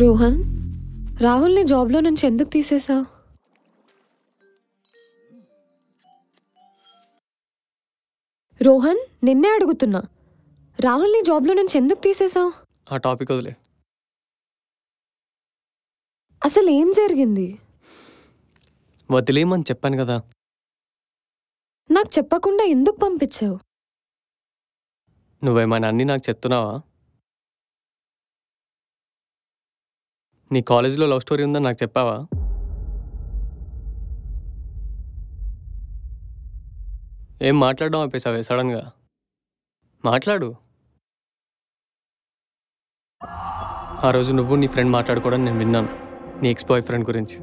రోహన్, రాహుల్ని జాబ్లో నుంచి ఎందుకు తీసేశావు? రోహన్, నిన్నే అడుగుతున్నా, రాహుల్ని జాబ్లో నుంచి ఎందుకు తీసేశావు? ఆ టాపిక్ వదిలే. అసలు ఏం జరిగింది? వదిలేయమని చెప్పాను కదా. నాకు చెప్పకుండా ఎందుకు పంపించావు? నువ్వేమైనా అన్నీ నాకు చెప్తున్నావా? నీ కాలేజీలో లవ్ స్టోరీ ఉందని నాకు చెప్పావా? ఏం మాట్లాడడం ఆపేసావే సడన్గా? మాట్లాడు. ఆ రోజు నువ్వు నీ ఫ్రెండ్ మాట్లాడుకోవడం నేను విన్నాను, నీ ఎక్స్ బాయ్ ఫ్రెండ్ గురించి.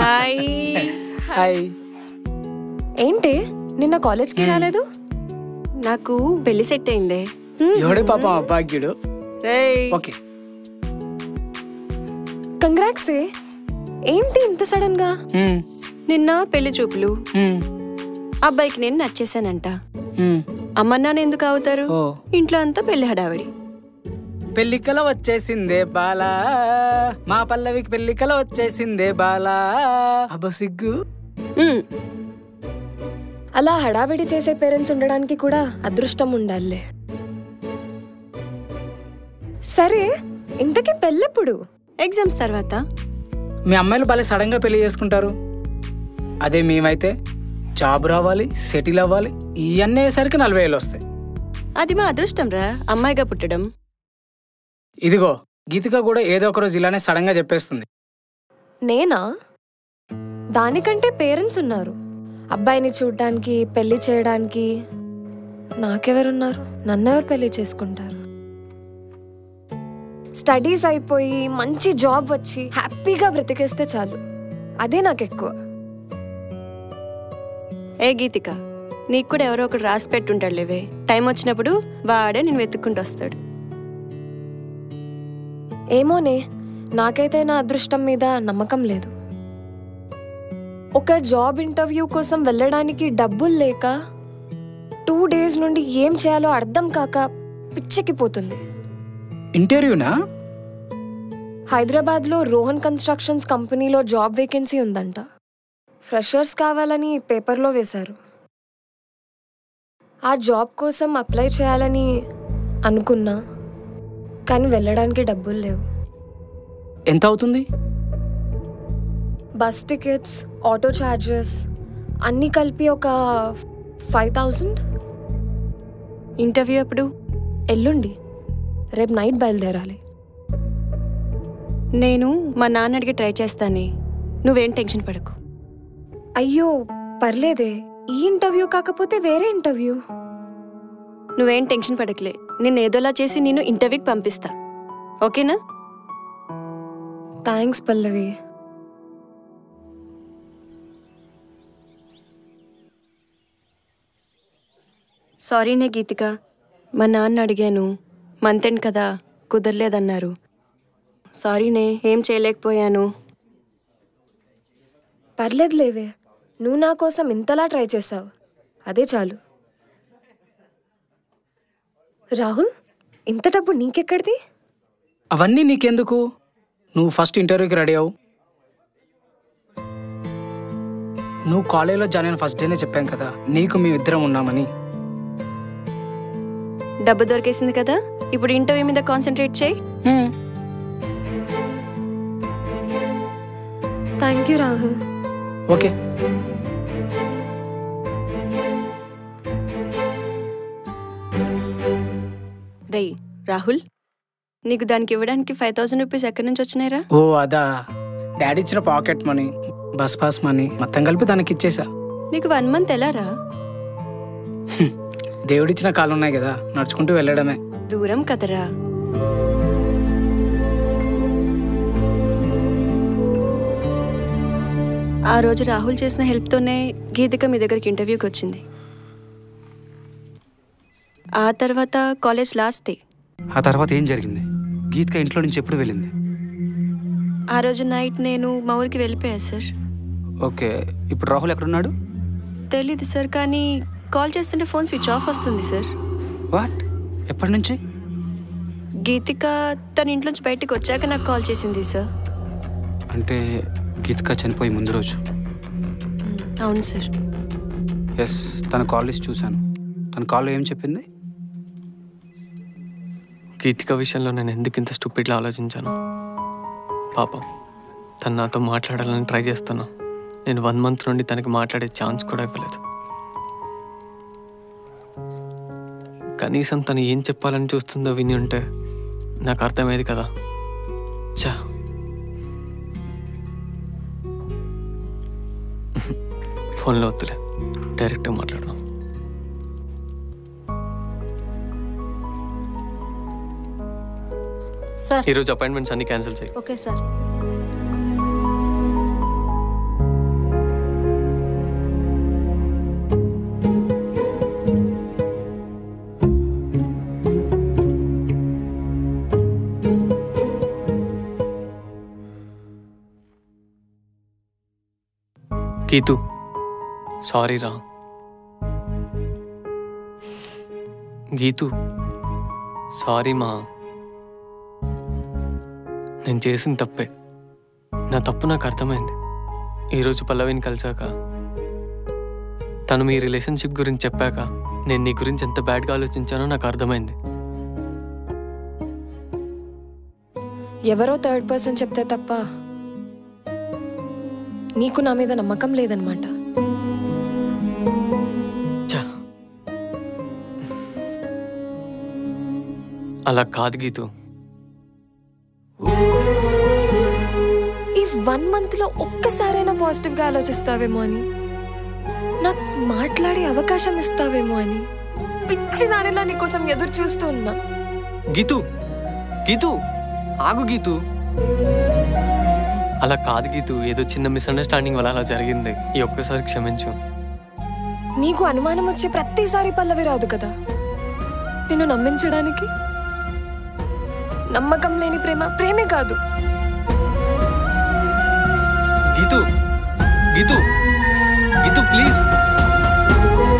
హాయ్. హాయ్. ఏంటి నిన్న కాలేజ్కి రాలేదు? నాకు పెళ్లి సెట్ అయిందే. ఎవడే పాపం అభాగ్యుడు. రేయ్, ఓకే. కంగ్రాట్స్. ఏంటి ఇంత సడన్ గా? నిన్న పెళ్లి చూపులు. అబ్బాయికి నేను నచ్చేసానంట. అమ్మ నాన్న ఎందుకు అవుతారు? ఇంట్లో అంతా పెళ్లి హడావిడి. పెళ్లికల వచ్చేసిందే బాలా, మా పల్లవికి పెళ్లికల వచ్చేసిందే బాలా. అబ్బ సిగ్గు. అలా హడావిడి చేసే పేరెంట్స్ ఉండడానికి కూడా అదృష్టం ఉండాలి. సరే, ఇంతకీ పెళ్ళెప్పుడు? ఎగ్జామ్స్ తర్వాత. మీ అమ్మాయిలు భలే సడన్ గా పెళ్లి చేసుకుంటారు. అదే మేమైతే జాబ్ రావాలి, సెటిల్ అవ్వాలి, ఇవన్నీ అయ్యేసరికి 40 ఏళ్ళు వస్తాయి. అది మా అదృష్టం రా, అమ్మాయిగా పుట్టడం. ఇదిగో గీతిక కూడా ఏదో ఒక రోజు ఇలానే సడన్ గా చెప్పేస్తుంది. నేనా? దానికంటే పేరెంట్స్ ఉన్నారు, అబ్బాయిని చూడ్డానికి, పెళ్లి చేయడానికి. నాకెవరున్నారు? నన్నెవరు పెళ్లి చేసుకుంటారు? స్టడీస్ అయిపోయి మంచి జాబ్ వచ్చి హ్యాపీగా బ్రతికేస్తే చాలు, అదే నాకు ఎక్కువ. ఏ గీతిక, నీకు కూడా ఎవరో ఒకటి రాసి పెట్టుంటాడు లేవే. టైం వచ్చినప్పుడు వాడే నేను వెతుక్కుంటూ వస్తాడు. ఏమోనే, నాకైతే నా అదృష్టం మీద నమ్మకం లేదు. ఒక జాబ్ ఇంటర్వ్యూ కోసం వెళ్ళడానికి డబ్బులు లేక 2 days నుండి ఏం చేయాలో అర్థం కాక పిచ్చెక్కిపోతుంది. ఇంటర్వ్యూనా? హైదరాబాద్లో రోహన్ కన్స్ట్రక్షన్స్ కంపెనీలో జాబ్ వేకెన్సీ ఉందంట. ఫ్రెషర్స్ కావాలని పేపర్లో వేశారు. ఆ జాబ్ కోసం అప్లై చేయాలని అనుకున్నా, కానీ వెళ్ళడానికి డబ్బులు లేవు. ఎంత అవుతుంది? బస్ టికెట్స్, ఆటో ఛార్జెస్ అన్నీ కలిపి ఒక 5000. ఇంటర్వ్యూ ఎప్పుడు? ఎల్లుండి, రేపు నైట్ బయలుదేరాలి. నేను మా నాన్న అడిగి ట్రై చేస్తానే, నువ్వేం టెన్షన్ పడకు. అయ్యో పర్లేదే, ఈ ఇంటర్వ్యూ కాకపోతే వేరే ఇంటర్వ్యూ. నువ్వేం టెన్షన్ పడకలే, నేను ఏదోలా చేసి నేను ఇంటర్వ్యూకి పంపిస్తా, ఓకేనా? థ్యాంక్స్ పల్లవి. సారీనే గీతిక, మా నాన్న అడిగాను, మంత్ ఎండ్ కదా కుదరలేదన్నారు. సారీనే, ఏం చేయలేకపోయాను. పర్లేదు లేవే, నువ్వు నా కోసం ఇంతలా ట్రై చేసావు, అదే చాలు. రాహుల్, ఇంత డబ్బు నీకెక్కడిది? అవన్నీ నీకెందుకు? నువ్వు ఫస్ట్ ఇంటర్వ్యూకి రెడీ అవ్వు. నువ్వు కాలేజీలో జాయిన్ అయిన ఫస్ట్ డేనే చెప్పాం కదా నీకు మేమిద్దరం ఉన్నామని. డబ్బు దొరికేసింది కదా, ఇప్పుడు ఇంటర్వ్యూ మీద కాన్సన్ట్రేట్ చేయి. Thank you Rahul. ఓకే. రేయ్ రాహుల్, నీకు దానికి ఇవ్వడానికి 5000 రూపీస్ ఎక్కడి నుంచి వచ్చినాయిరా? ఓ అదా, డాడీ ఇచ్చిన pocket money, bus pass money మొత్తం కలిపి తనకి ఇచ్చేసా. నీకు 1 month ఎలా రా? దేవుడిచ్చిన కాళ్ళు ఉన్నాయి కదా, నడుచుకుంటూ వెళ్ళడమే. దూరం కదరా. ఆ రోజు రాహుల్ చేసిన హెల్ప్తోనే గీతిక మీ దగ్గరికి ఇంటర్వ్యూకి వచ్చింది. ఆ తర్వాత కాలేజ్ లాస్ట్ డే. ఆ తర్వాత ఏం జరిగింది? గీతిక ఇంట్లో నుంచి ఎప్పుడు వెళ్ళింది? ఆ రోజు నైట్ నేను మా ఊరికి వెళ్ళిపోయా సార్. ఓకే, ఇప్పుడు రాహుల్ ఎక్కడున్నాడు? తెలీదు సార్, కానీ కాల్ చేస్తుంటే ఫోన్ స్విచ్ ఆఫ్ వస్తుంది సార్. వాట్? ఎప్పటి నుంచి? గీతిక తన ఇంట్లోంచి బయటకు వచ్చాక నాకు కాల్ చేసింది సార్. అంటే గీతిక చనిపోయి ముందు రోజు? అవును సార్. ఎస్, తన కాల్ లిస్ట్ చూశాను. తన కాల్లో ఏం చెప్పింది? గీతిక విషయంలో నేను ఎందుకు ఇంత స్టూపిడ్లా ఆలోచించాను? పాపం తను నాతో మాట్లాడాలని ట్రై చేస్తాను. నేను 1 month నుండి తనకి మాట్లాడే ఛాన్స్ కూడా ఇవ్వలేదు. కనీసం తను ఏం చెప్పాలని చూస్తుందో విని ఉంటే నాకు అర్థమయ్యేది కదా. చా, ఫోన్లో వద్దులే, డైరెక్ట్గా మాట్లాడదాం. సార్, ఈరోజు అపాయింట్మెంట్స్ అన్ని క్యాన్సిల్ చేయి. Okay sir. గీతు, సారీ రా. గీతు, సారీ మా. నేను చేసిన తప్పే. నా తప్పు నాకు అర్థమైంది. ఈరోజు పల్లవిని కలిసాక, తను మీ రిలేషన్షిప్ గురించి చెప్పాక నేను నీ గురించి ఎంత బ్యాడ్గా ఆలోచించానో నాకు అర్థమైంది. ఎవరో థర్డ్ పర్సన్ చెప్తే తప్ప నీకు నా మీద నమ్మకం లేదనమాట. అలా కాదు గీతు. ఈ 1 month లో ఒక్కసారైనా పాజిటివ్గా ఆలోచిస్తావేమో అని, నాకు మాట్లాడే అవకాశం ఇస్తావేమో అని పిచ్చి దానిలా నీకోసం ఎదురు చూస్తూ ఉన్నా. గీతు, గీతు, ఆగు గీతు. అలా కాదు గీతు, ఏదో చిన్న మిస్అండర్స్టాండింగ్ వల్ల అలా జరిగింది. ఈ ఒక్కసారి క్షమించు. నీకు అనుమానం వచ్చే ప్రతిసారి పల్లవి రాదు కదా నిన్ను నమ్మించడానికి. నమ్మకం లేని ప్రేమ ప్రేమే కాదు. గీతు, గీతు, గీతు ప్లీజ్.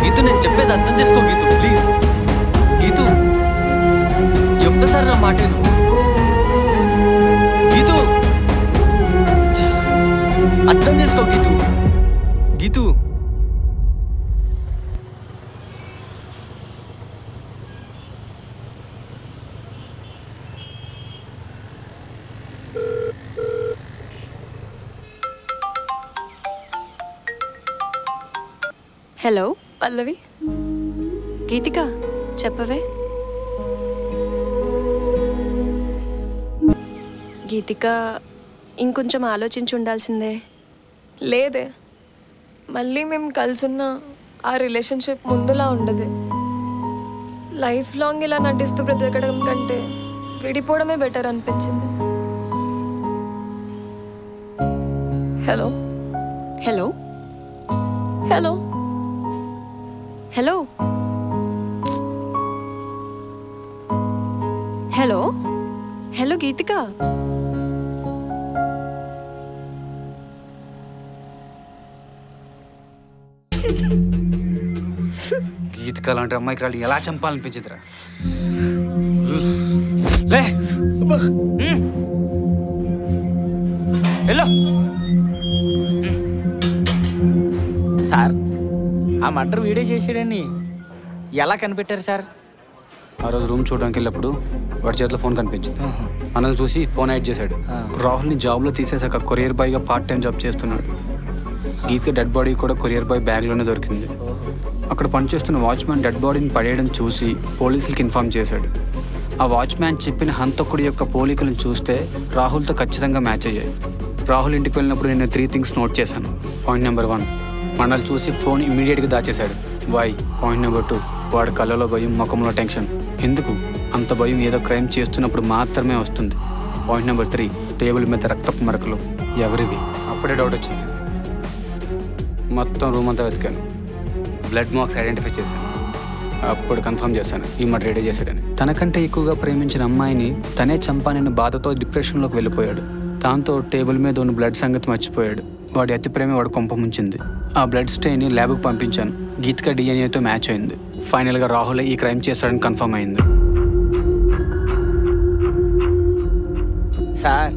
గీతు, నేను చెప్పేది అర్థం చేసుకో గీతు, ప్లీజ్. గీతు, ఈ ఒక్కసారి నా మాట విను. గీతు, అర్థం చేసుకో గీతు. గీతు, హలో పల్లవి. గీతిక, చెప్పవే. గీతిక, ఇంకొంచెం ఆలోచించి ఉండాల్సిందే. లేదే, మళ్ళీ మేము కలుసున్న ఆ రిలేషన్షిప్ ముందులా ఉండదు. లైఫ్ లాంగ్ ఇలా నటిస్తూ బ్రతకడం కంటే విడిపోవడమే బెటర్ అనిపించింది. Hello hello hello hello hello hello Geethika. Geethika లాంటి అమ్మాయికి రాళ్ళు ఎలా చంపాలనిపించిందిరా? లే వెళ్ళు. సార్, ఆ మర్డర్ వీడియో చేసాడని ఎలా కనిపెట్టారు సార్? ఆ రోజు రూమ్ చూడడానికి వెళ్ళినప్పుడు వాడి చేతిలో ఫోన్ కనిపించింది. మనల్ని చూసి ఫోన్ యాడ్ చేశాడు. రాహుల్ని జాబ్లో తీసేసాక కొరియర్ బాయ్గా పార్ట్ టైం జాబ్ చేస్తున్నాడు. గీతిక డెడ్ బాడీ కూడా కొరియర్ బాయ్ బ్యాగ్లోనే దొరికింది. అక్కడ పనిచేస్తున్న వాచ్మ్యాన్ డెడ్ బాడీని పడేయడం చూసి పోలీసులకి ఇన్ఫార్మ్ చేశాడు. ఆ వాచ్మ్యాన్ చెప్పిన హంతకుడి యొక్క పోలికలను చూస్తే రాహుల్తో ఖచ్చితంగా మ్యాచ్ అయ్యాయి. రాహుల్ ఇంటికి వెళ్ళినప్పుడు నేను 3 థింగ్స్ నోట్ చేశాను. పాయింట్ నెంబర్ 1, మనల్ని చూసి ఫోన్ ఇమ్మీడియట్గా దాచేశాడు. వై? పాయింట్ నెంబర్ 2, వాడి కళ్ళలో భయం, ముఖంలో టెన్షన్. ఎందుకు? అంత భయం ఏదో క్రైమ్ చేస్తున్నప్పుడు మాత్రమే వస్తుంది. పాయింట్ నెంబర్ 3, టేబుల్ మీద రక్తపు మరకలు. ఎవరివి? అప్పుడే డౌట్ వచ్చింది. మొత్తం రూమ్ అంతా వెతికాను, బ్లడ్ మార్క్స్ ఐడెంటిఫై చేశాను. అప్పుడు కన్ఫర్మ్ చేశాను ఈ మర్డర్ రెడీ చేశాడని. తనకంటే ఎక్కువగా ప్రేమించిన అమ్మాయిని తనే చంపానని బాధతో డిప్రెషన్లోకి వెళ్ళిపోయాడు. దాంతో టేబుల్ మీద ఉన్న బ్లడ్ సంగతి మర్చిపోయాడు. వాడి అతి ప్రేమ వాడు కొంప ముంచింది. ఆ బ్లడ్ స్టెయిన్ని ల్యాబ్కి పంపించాను. గీతిక డిఎన్ఏతో మ్యాచ్ అయింది. ఫైనల్గా రాహుల్ ఈ క్రైమ్ చేశాడని కన్ఫర్మ్ అయింది. సార్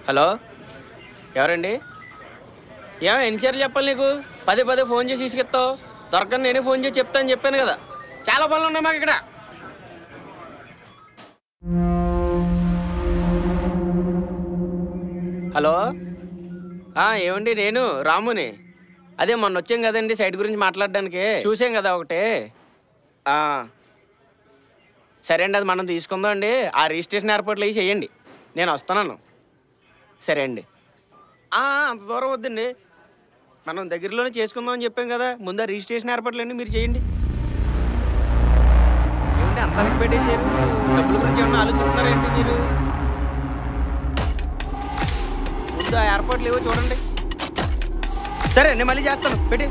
హలో, ఎవరండి? ఎన్నిసార్లు చెప్పాలి నీకు? పదే పదే ఫోన్ చేసి తీసుకెత్తావు. దొరకని నేనే ఫోన్ చేసి చెప్తాను చెప్పాను కదా. చాలా పనులు ఉన్నాయి మాకు ఇక్కడ. హలో, ఏమండి, నేను రాముని. అదే మొన్న వచ్చాం కదండి సైట్ గురించి మాట్లాడడానికి. చూసాం కదా ఒకటి. సరే అండి, అది మనం తీసుకుందాం అండి. ఆ రిజిస్ట్రేషన్ ఏర్పాట్లు అవి చేయండి, నేను వస్తున్నాను. సరే అండి. అంత దూరం వద్దండి, మనం దగ్గరలోనే చేసుకుందాం అని చెప్పాం కదా. ముందు రిజిస్ట్రేషన్ ఏర్పాట్లు అండి మీరు చేయండి. ఏమంటే అంతానికి పెట్టేశారు? డబ్బుల గురించి ఏమన్నా ఆలోచిస్తున్నారేంటి మీరు? ముందు ఆ ఏర్పాట్లు ఏవో చూడండి. సరే నేను మళ్ళీ చేస్తాను, పెట్టి